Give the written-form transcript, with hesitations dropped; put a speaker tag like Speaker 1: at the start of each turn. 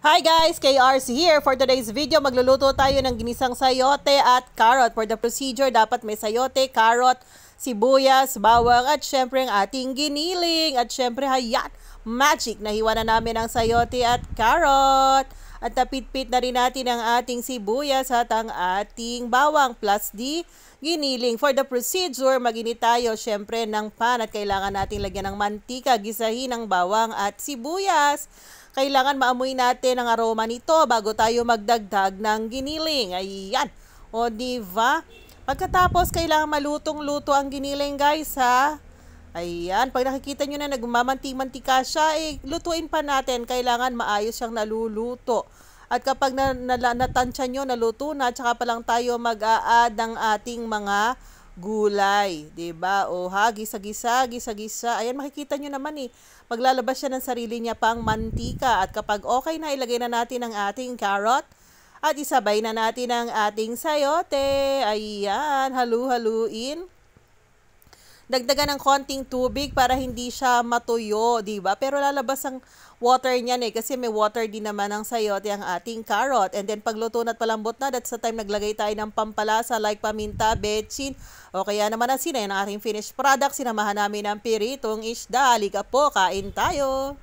Speaker 1: Hi guys! KRC here. For today's video, magluluto tayo ng ginisang sayote at carrot. For the procedure, dapat may sayote, carrot, sibuyas, bawang at syempre ang ating giniling. At syempre, hayan, magic! Nahiwa na namin ang sayote at carrot. At napit-pit na rin natin ang ating sibuyas at ang ating bawang plus di giniling. For the procedure, maginit tayo syempre ng pan at kailangan natin lagyan ng mantika, gisahin ang bawang at sibuyas. Kailangan maamoy natin ang aroma nito bago tayo magdagdag ng giniling. Ayan. O diba? Pagkatapos, kailangan malutong-luto ang giniling guys ha. Ayan. Pag nakikita nyo na nagmamanti-mantika siya, lutuin pa natin. Kailangan maayos siyang naluluto. At kapag natansya nyo, naluto na, tsaka pa lang tayo mag-a-add ng ating mga gulay, 'di ba? O ha, gisa-gisa. Ayan, makikita nyo naman maglalabas siya ng sarili niya pang mantika. At kapag okay na, ilagay na natin ang ating carrot at isabay na natin ang ating sayote. Ayan, halu-haluin. Dagdagan ng konting tubig para hindi siya matuyo, 'di ba? Pero lalabas ang water niyan kasi may water din naman ang sayote ang ating carrot. And then pagluto na at palambot na, that's the time naglagay tayo ng pampalasa like paminta, betchin, o kaya naman asin. Yan ang ating finished product. Sinamahan namin ng piritong isda. Halika po, kain tayo!